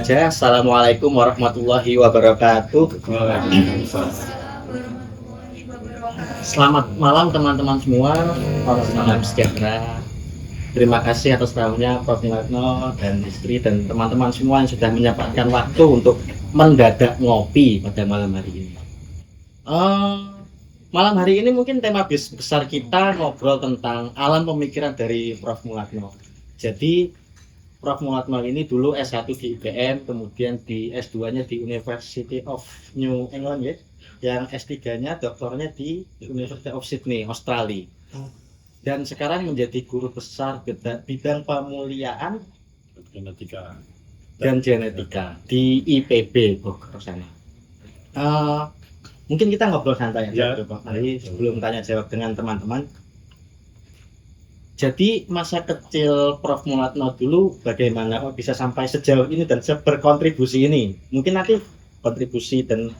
saja. Assalamualaikum warahmatullahi wabarakatuh. Selamat malam teman-teman semua. Salam sejahtera. Terima kasih atas tamunya Prof. Niwarno dan istri dan teman-teman semua yang sudah menyempatkan waktu untuk mendadak ngopi pada malam hari ini. Malam hari ini mungkin tema besar kita ngobrol tentang alam pemikiran dari Prof. Niwarno. Jadi Prof. Niwarno ini dulu S1 di IBM, kemudian di S2-nya di University of New England, ya. Yang S3-nya doktornya di University of Sydney, Australia. Dan sekarang menjadi guru besar bidang pemuliaan genetika dan genetika di IPB Bogor sana. Mungkin kita ngobrol santai ya, Pak Ali, sebelum tanya jawab dengan teman-teman. Jadi masa kecil Prof. Niwarno dulu bagaimana kok bisa sampai sejauh ini dan berkontribusi ini? Mungkin nanti kontribusi dan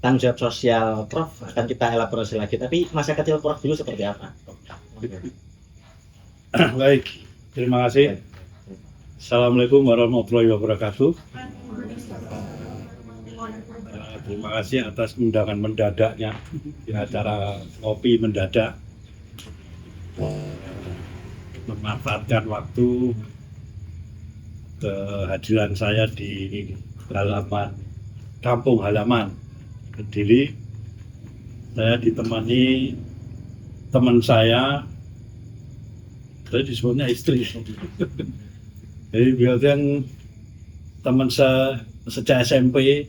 tanggung jawab sosial Prof akan kita elaborasi lagi. Tapi masa kecil Prof dulu seperti apa? Baik, terima kasih. Assalamualaikum warahmatullahi wabarakatuh. Terima kasih atas undangan mendadaknya di acara ngopi mendadak. Memanfaatkan waktu kehadiran saya di kampung halaman Kediri. Saya ditemani teman saya, tadi disebutnya istri. Jadi biasanya teman saya sejak SMP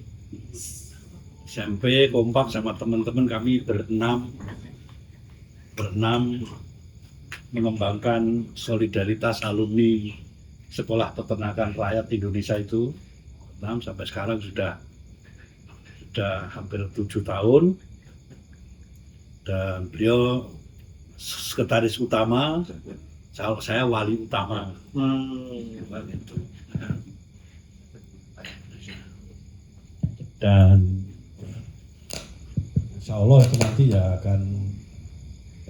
kompak sama teman-teman kami berenam mengembangkan solidaritas alumni Sekolah Peternakan Rakyat Indonesia itu. Sampai sekarang sudah hampir 7 tahun, dan beliau sekretaris utama, saya wali utama. Dan insya Allah itu nanti ya akan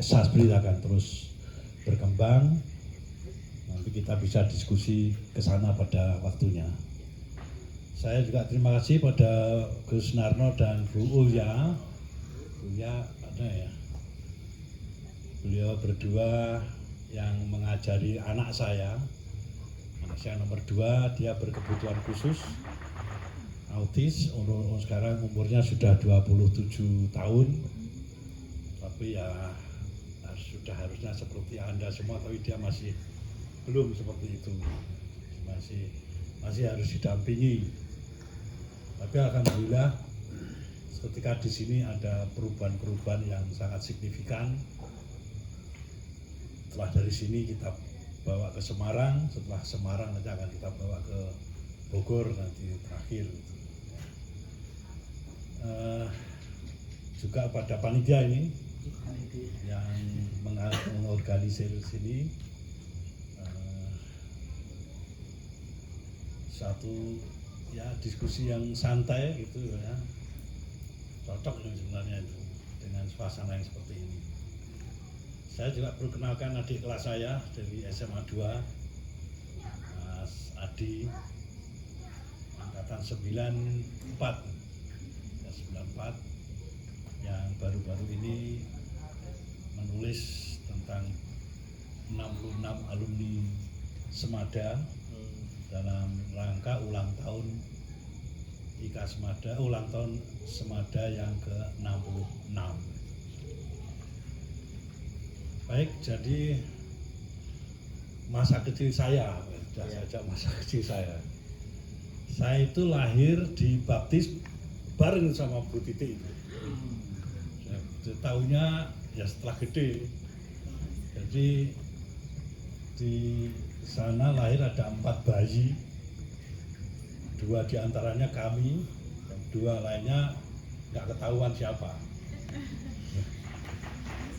Sasbri akan terus berkembang. Nanti kita bisa diskusi ke sana pada waktunya. Saya juga terima kasih pada Gus Narno dan Bu Uya. Uya ada ya. Beliau berdua yang mengajari anak saya nomor 2, dia berkebutuhan khusus, autis, sekarang umurnya sudah 27 tahun, tapi ya sudah harusnya seperti Anda semua, tapi dia masih belum seperti itu, masih harus didampingi. Tapi alhamdulillah ketika di sini ada perubahan-perubahan yang sangat signifikan. Setelah dari sini kita bawa ke Semarang, setelah Semarang nanti akan kita bawa ke Bogor nanti terakhir. Juga pada panitia ini yang mengorganisir sini, satu ya diskusi yang santai gitu ya, cocok sebenarnya itu dengan suasana yang seperti ini. Saya juga perlu kenalkan adik kelas saya dari SMA 2, Mas Adi, angkatan 94, yang baru-baru ini menulis tentang 66 alumni Semada dalam rangka ulang tahun IKA Semada, ulang tahun Semada yang ke-66. Baik, jadi masa kecil saya, masa kecil saya itu lahir dibaptis bareng sama Bu Titi. Tahunya ya setelah gede. Jadi di sana lahir ada 4 bayi, 2 diantaranya kami, dan 2 lainnya nggak ketahuan siapa.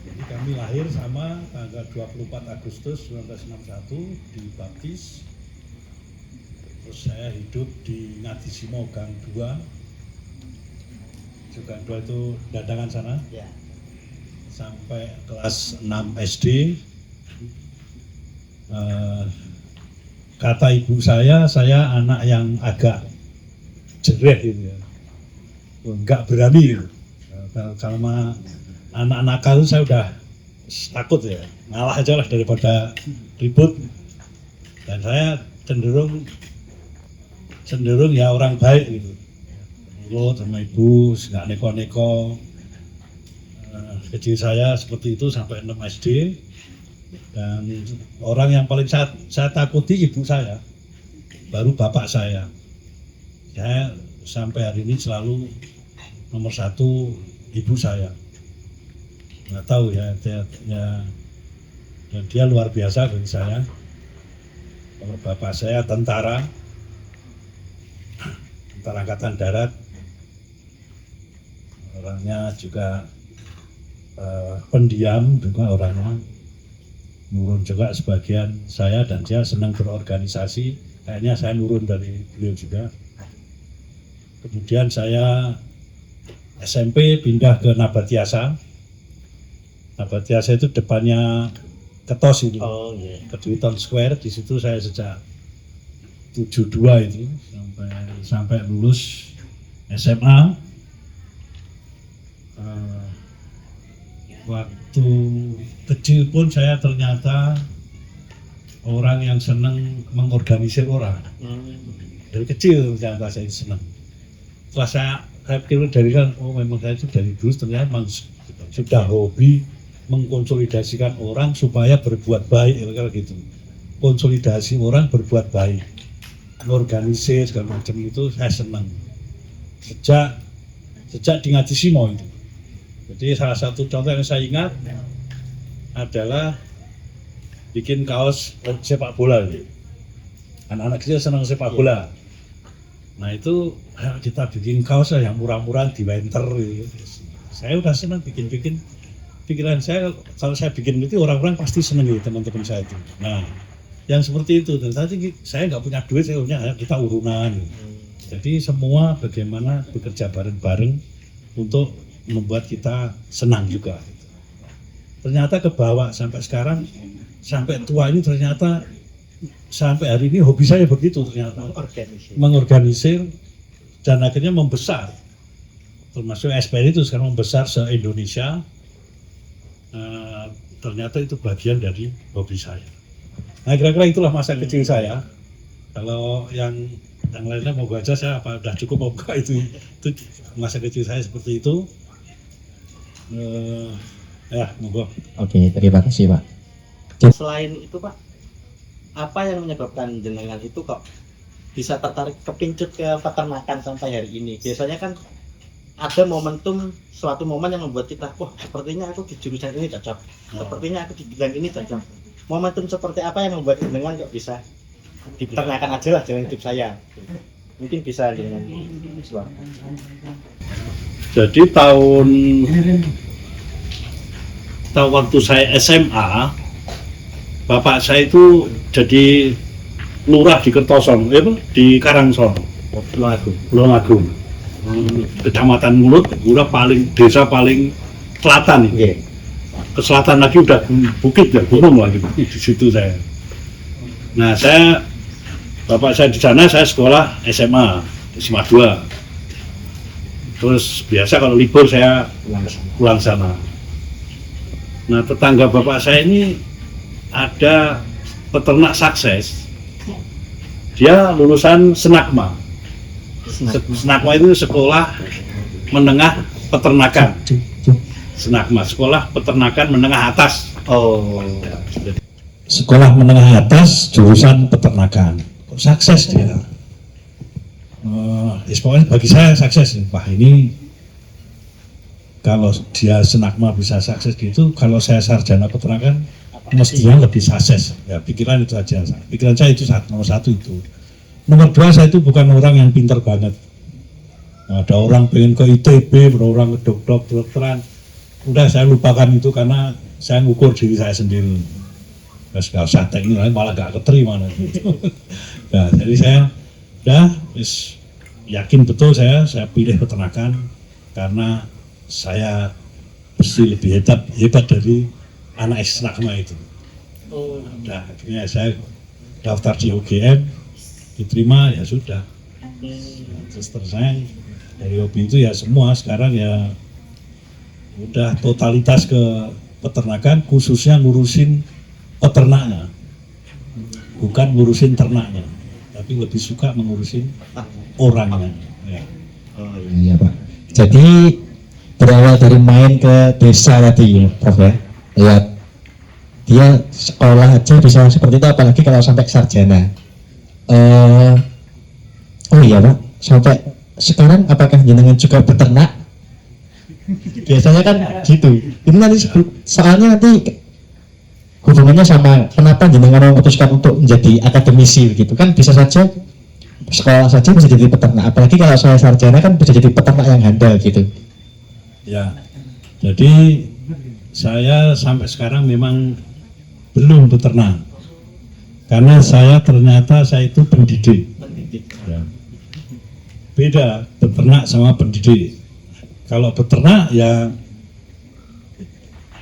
Jadi kami lahir sama tanggal 24 Agustus 1961 dibaptis. Terus saya hidup di Ngadisimo Gang 2. Gang 2 itu Dadangan sana. Ya. Sampai kelas 6 SD. Kata ibu saya anak yang agak jereh ini ya. Nggak berani gitu. Kalau sama anak nakal itu saya udah takut ya, ngalah aja lah daripada ribut. Dan saya cenderung ya orang baik gitu, nurut sama ibu, nggak neko-neko. Kecil saya seperti itu sampai 6 SD. Dan orang yang paling saya takuti ibu saya, baru bapak saya. Saya sampai hari ini selalu nomor 1 ibu saya. Nggak tahu ya, dia luar biasa bagi saya. Kalau bapak saya tentara Angkatan Darat, orangnya juga pendiam juga orangnya, nurun juga sebagian saya, dan dia senang berorganisasi. Kayaknya saya nurun dari beliau juga. Kemudian saya SMP pindah ke Nabatiasa. Nabatiasa itu depannya Ketos itu, Keduiton Square. Di situ saya sejak 72 itu sampai lulus SMA. Waktu kecil pun saya ternyata orang yang senang mengorganisir orang. Dari kecil ternyata saya senang. Setelah saya pikir dari kan, oh memang saya itu dari dulu ternyata memang sudah hobi mengkonsolidasikan orang supaya berbuat baik, kalau gitu. Konsolidasi orang berbuat baik, organisir segala macam itu saya senang. Sejak di Ngaji Simo itu. Jadi salah satu contoh yang saya ingat adalah bikin kaos sepak bola. Anak-anak kecil senang sepak bola. Nah itu kita bikin kaos yang murah-murah di winter. Saya udah senang bikin. Pikiran saya kalau saya bikin itu orang-orang pasti senang gitu, teman-teman saya itu. Nah yang seperti itu. Dan tadi saya nggak punya duit, saya punya kita urunan. Jadi semua bagaimana bekerja bareng-bareng untuk membuat kita senang juga. Ternyata kebawa sampai sekarang, sampai tua ini ternyata sampai hari ini hobi saya begitu ternyata. Mengorganisir dan akhirnya membesar. Termasuk SPN itu sekarang membesar se-Indonesia. Ternyata itu bagian dari hobi saya. Nah kira-kira itulah masa kecil saya. Kalau yang lainnya mau aja saya apa udah cukup mau buka itu masa kecil saya seperti itu. Ya monggo. Oke, terima kasih Pak. Selain itu Pak, apa yang menyebabkan jenengan itu kok bisa tertarik kepincut ke peternakan sampai hari ini? Biasanya kan ada momentum, suatu momen yang membuat kita, wah sepertinya aku di jurusan ini cocok, sepertinya aku di bidang ini cocok. Momentum seperti apa yang membuat jenengan kok bisa di peternakan aja lah jalan hidup saya? Mungkin bisa dengan Jadi tahun waktu saya SMA, bapak saya itu jadi lurah di Kertosono, di Karangsono, Tulungagung, Kecamatan Mulut, desa paling selatan. Ke selatan lagi udah bukit ya, gunung lagi di situ saya. Nah bapak saya di sana, saya sekolah SMA 2. Terus biasa kalau libur saya pulang sana. Nah tetangga bapak saya ini ada peternak sukses. Dia lulusan Senakma. Senakma itu sekolah menengah peternakan. Senakma, sekolah peternakan menengah atas. Sekolah menengah atas jurusan peternakan. Kok sukses dia? Pokoknya bagi saya sukses. Wah ini kalau dia Senakma bisa sukses gitu, kalau saya sarjana peternakan mestinya lebih sukses. Ya pikiran itu aja. Pikiran saya itu nomor 1 itu. Nomor 2 saya itu bukan orang yang pintar banget. Ada orang pengen ke ITB, ada orang ke dokteran. Udah saya lupakan itu karena saya ngukur diri saya sendiri. Terus kalau saya teknik malah gak keterima gitu. Nah, jadi saya yakin betul saya pilih peternakan karena saya pasti lebih hebat dari anak Senakma itu. Nah, akhirnya saya daftar di UGM, diterima, ya sudah. Terus terang dari hobi itu ya semua sekarang ya udah totalitas ke peternakan, khususnya ngurusin peternaknya, bukan ngurusin ternaknya, tapi lebih suka mengurusin orangnya. Ya. Oh iya Pak. Jadi berawal dari main ke desa tadi ya Prof ya. Ya dia sekolah aja bisa seperti itu, apalagi kalau sampai sarjana. Oh iya Pak, sampai sekarang apakah jenengan juga beternak? Biasanya kan gitu. Ini nanti soalnya nanti hubungannya sama kenapa jenengan memutuskan untuk menjadi akademisi gitu kan, bisa saja sekolah saja bisa jadi peternak, apalagi kalau saya sarjana kan bisa jadi peternak yang handal gitu. Ya, jadi saya sampai sekarang memang belum beternak, karena saya ternyata saya itu pendidik. Ya. Beda beternak sama pendidik. Kalau beternak ya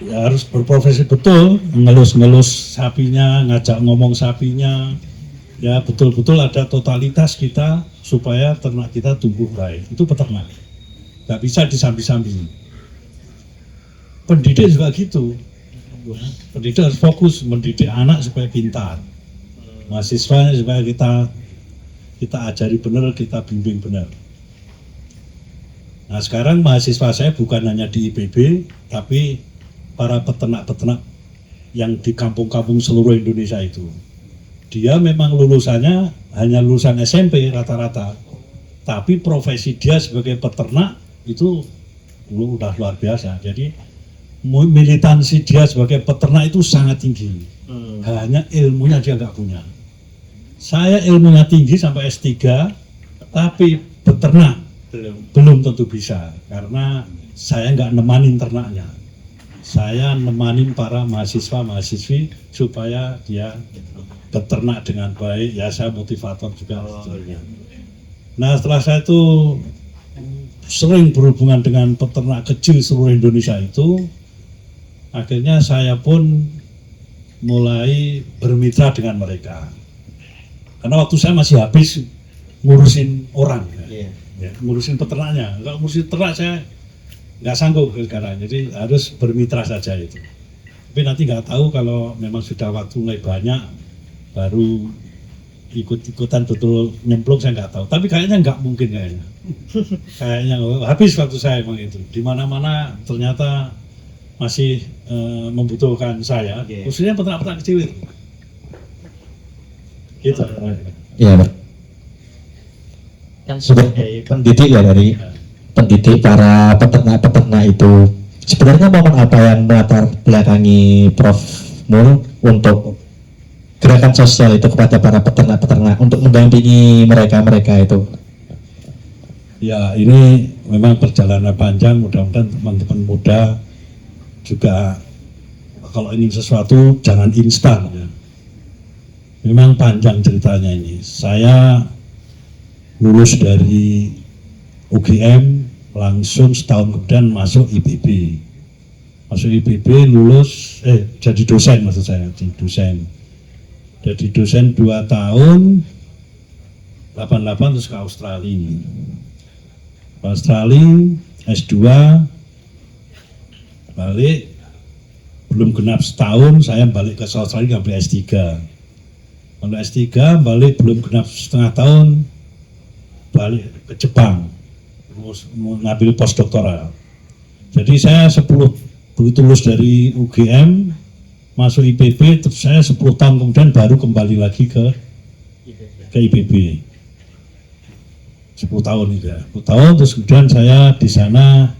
harus berprofesi betul, ngelus-ngelus sapinya, ngajak ngomong sapinya, ya betul-betul ada totalitas kita supaya ternak kita tumbuh baik. Itu peternak, nggak bisa disambi-sambi. Pendidik juga gitu, pendidik harus fokus mendidik anak supaya pintar, mahasiswanya supaya kita ajari benar, kita bimbing benar. Nah sekarang mahasiswa saya bukan hanya di IPB, tapi para peternak-peternak yang di kampung-kampung seluruh Indonesia itu. Dia memang lulusannya hanya lulusan SMP rata-rata, tapi profesi dia sebagai peternak itu udah luar biasa. Jadi militansi dia sebagai peternak itu sangat tinggi. Hanya ilmunya dia nggak punya. Saya ilmunya tinggi sampai S3, tapi beternak belum tentu bisa, karena saya nggak nemanin ternaknya. Saya nemanin para mahasiswa-mahasiswi supaya dia beternak dengan baik, ya saya motivator juga. Nah setelah saya itu sering berhubungan dengan peternak kecil seluruh Indonesia itu, akhirnya saya pun mulai bermitra dengan mereka. Karena waktu saya masih habis ngurusin orang, ya, ngurusin peternaknya. Kalau ngurusin ternak saya nggak sanggup sekarang, jadi harus bermitra saja itu. Tapi nanti nggak tahu kalau memang sudah waktu mulai banyak, baru ikut-ikutan betul nyemplung, saya nggak tahu. Tapi kayaknya nggak mungkin kayaknya. Kayaknya habis waktu saya emang itu. Di mana-mana ternyata masih membutuhkan saya, khususnya peternak-peternak kecil itu. Gitu. Iya Pak. Kan Sebagai pendidik ya, dari pendidik para peternak-peternak itu, sebenarnya momen apa yang melatar belakangi Prof Mul untuk gerakan sosial itu kepada para peternak-peternak untuk mendampingi mereka itu? Ya ini memang perjalanan panjang, mudah-mudahan teman-teman muda juga kalau ingin sesuatu jangan instan ya. Memang panjang ceritanya ini. Saya lulus dari UGM, langsung setahun kemudian masuk IPB. Masuk IPB lulus, jadi dosen maksud saya, jadi dosen. Jadi dosen 2 tahun, 88 terus ke Australia. Ke Australia, S2, balik, belum genap setahun, saya balik ke Australia ngambil S3. Kalau S3 balik belum genap setengah tahun, balik ke Jepang, terus mengambil postdoktoral. Jadi saya begitu lulus dari UGM, masuk IPB, terus saya 10 tahun kemudian baru kembali lagi ke IPB. 10 tahun itu ya. 10 tahun terus kemudian saya di sana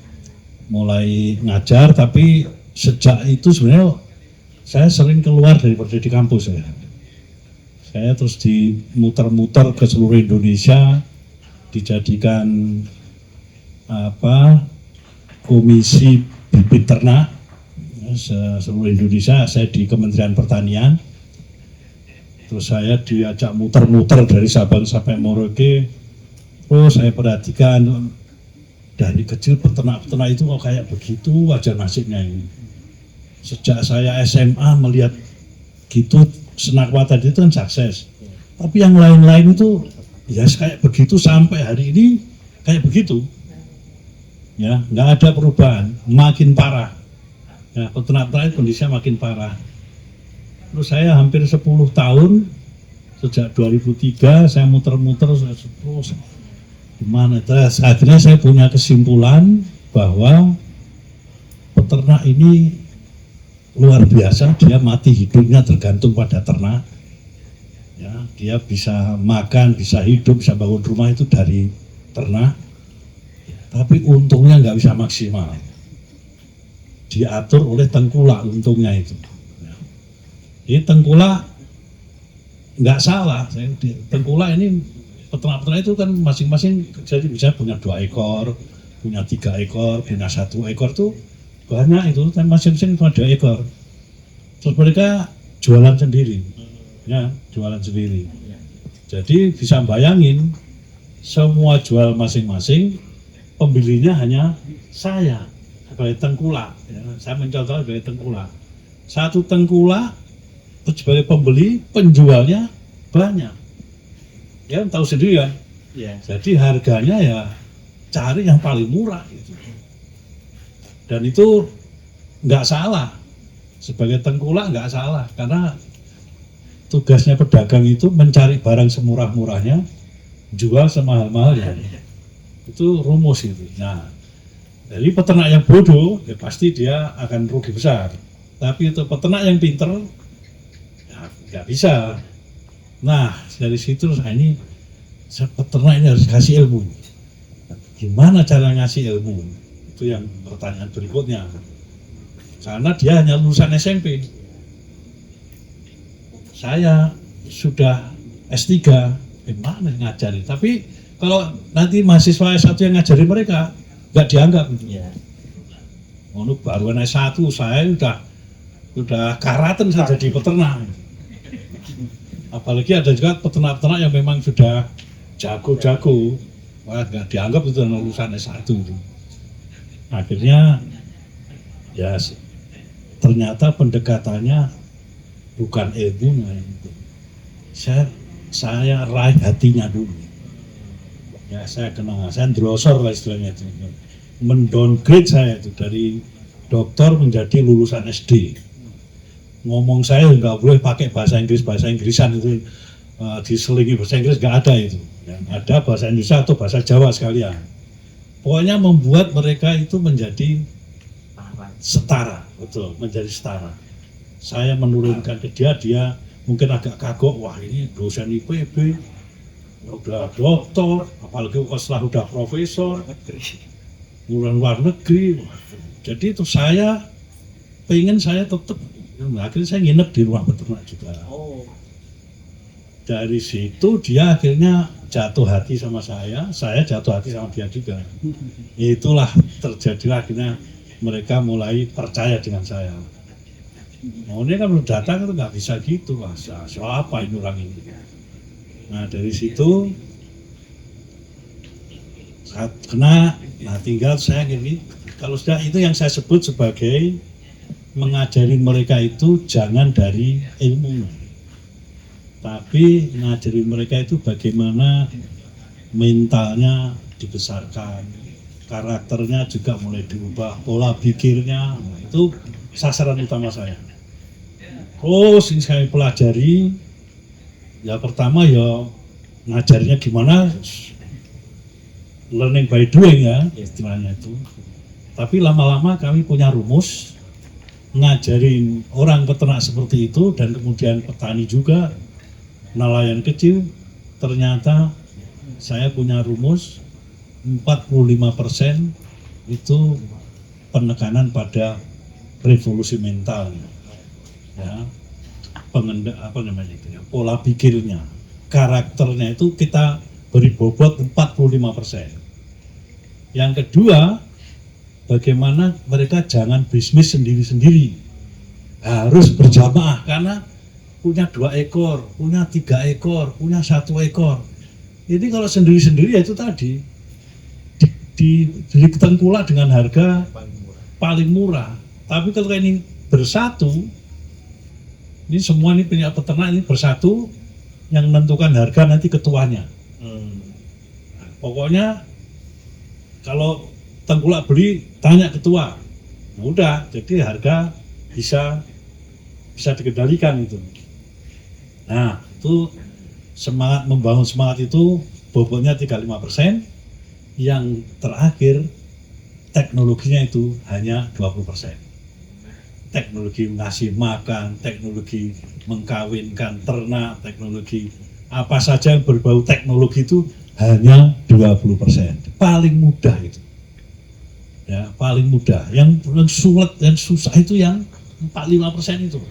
mulai ngajar, tapi sejak itu sebenarnya saya sering keluar dari kampus ya. Saya terus dimuter-muter ke seluruh Indonesia, dijadikan komisi bibit ternak seluruh Indonesia. Saya di Kementerian Pertanian, terus saya diajak muter-muter dari Sabang sampai Merauke. Terus saya perhatikan dari kecil peternak-peternak itu kok kayak begitu aja nasibnya ini. Sejak saya SMA melihat gitu, Senakwa tadi itu kan sukses, tapi yang lain-lain itu ya kayak begitu sampai hari ini kayak begitu. Ya, nggak ada perubahan, makin parah. Ya, peternak-peternak kondisinya makin parah. Terus saya hampir 10 tahun, sejak 2003 saya muter-muter terus gimana. Terus akhirnya saya punya kesimpulan bahwa peternak ini luar biasa, dia mati hidupnya tergantung pada ternak. Ya, dia bisa makan, bisa hidup, bisa bangun rumah itu dari ternak. Tapi untungnya nggak bisa maksimal, diatur oleh tengkulak untungnya itu. Ini tengkulak nggak salah, tengkulak ini peternak-peternak itu kan masing-masing jadi bisa punya 2 ekor, punya 3 ekor, punya 1 ekor tuh banyak itu, kan masing-masing cuma 2 ekor. Terus mereka jualan sendiri, ya jualan sendiri. Jadi bisa bayangin semua jual masing-masing. Pembelinya hanya saya sebagai tengkulak, ya. Saya mencontoh sebagai tengkulak. Satu tengkulak sebagai pembeli, penjualnya banyak. Ya tahu sendiri kan. Ya. Jadi harganya ya cari yang paling murah gitu. Dan itu nggak salah, sebagai tengkulak nggak salah, karena tugasnya pedagang itu mencari barang semurah-murahnya, jual semahal-mahalnya. Itu rumus itu. Nah, jadi peternak yang bodoh ya pasti dia akan rugi besar. Tapi itu peternak yang pinter ya nggak bisa. Nah, dari situ ini peternak ini harus kasih ilmu. Gimana cara ngasih ilmu? Itu yang pertanyaan berikutnya. Karena dia hanya lulusan SMP. Saya sudah S3, gimana ngajari? Tapi kalau nanti mahasiswa S1 yang ngajari mereka, nggak dianggap. Ya. Untuk baru S1 saya udah karatan saya jadi peternak. Apalagi ada juga peternak-peternak yang memang sudah jago-jago, wah nggak dianggap itu lulusan S1 itu. Akhirnya ya ternyata pendekatannya bukan ilmunya. Saya raih hatinya dulu. Ya saya kenal, saya drosor lah istilahnya itu, mendowngrade saya itu dari dokter menjadi lulusan SD. Ngomong saya nggak boleh pakai bahasa Inggrisan itu, diselingi bahasa Inggris nggak ada itu. Ya, ada bahasa Indonesia atau bahasa Jawa sekalian. Pokoknya membuat mereka itu menjadi setara, betul, menjadi setara. Saya menurunkan ke dia mungkin agak kagok, wah ini dosen IPB. Udah dokter, apalagi setelah udah profesor, luar negeri. Jadi itu saya pengen saya tetap, akhirnya saya nginep di rumah peternak juga. Dari situ dia akhirnya jatuh hati sama saya jatuh hati sama dia juga. Itulah terjadi akhirnya mereka mulai percaya dengan saya. Mau ini kan udah datang itu nggak bisa gitu, lah siapa ini orang ini. Nah dari situ saat kena, nah tinggal saya gini, kalau sudah itu yang saya sebut sebagai mengajari mereka itu jangan dari ilmu, tapi ngajari mereka itu bagaimana mentalnya dibesarkan, karakternya juga mulai diubah, pola pikirnya, nah, itu sasaran utama saya. Terus yang saya pelajari, ya pertama ya ngajarnya gimana, learning by doing ya istilahnya itu. Tapi lama-lama kami punya rumus ngajarin orang peternak seperti itu, dan kemudian petani juga, nelayan kecil. Ternyata saya punya rumus 45% itu penekanan pada revolusi mental, ya, pola pikirnya, karakternya itu kita beri bobot 45%. Yang kedua, bagaimana mereka jangan bisnis sendiri-sendiri, harus berjamaah, karena punya 2 ekor, punya 3 ekor, punya 1 ekor. Ini kalau sendiri-sendiri ya itu tadi dibeli tengkulak dengan harga paling murah. Tapi kalau ini bersatu, ini semua ini punya peternak ini bersatu, yang menentukan harga nanti ketuanya. Nah, pokoknya kalau tengkulak beli tanya ketua, nah, udah, jadi harga bisa dikendalikan itu. Nah, itu semangat membangun semangat itu bobotnya 35%, yang terakhir teknologinya itu hanya 20%. Teknologi ngasih makan, teknologi mengkawinkan ternak, teknologi apa saja yang berbau teknologi itu hanya 20%. Paling mudah itu. Ya, paling mudah. Yang sulit dan susah itu yang 45% itu.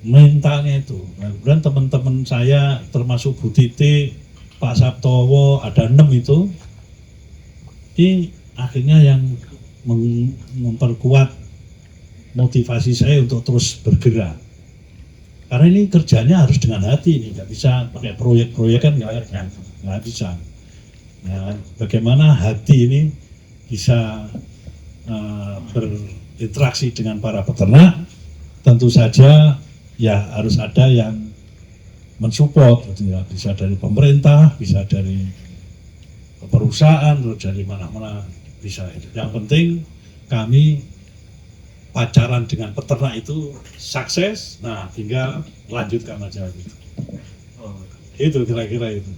Mentalnya itu. Nah, kemudian teman-teman saya termasuk Bu Titi, Pak Sabtowo, ada 6 itu. Ini akhirnya yang memperkuat motivasi saya untuk terus bergerak. Karena ini kerjanya harus dengan hati, ini nggak bisa pakai proyek-proyek kan nggak bisa. Nah, bagaimana hati ini bisa berinteraksi dengan para peternak? Tentu saja ya harus ada yang mensupport, gitu ya. Bisa dari pemerintah, bisa dari perusahaan, dari mana-mana bisa. Yang penting kami pacaran dengan peternak itu sukses, nah tinggal lanjutkan aja gitu. Itu kira-kira itu.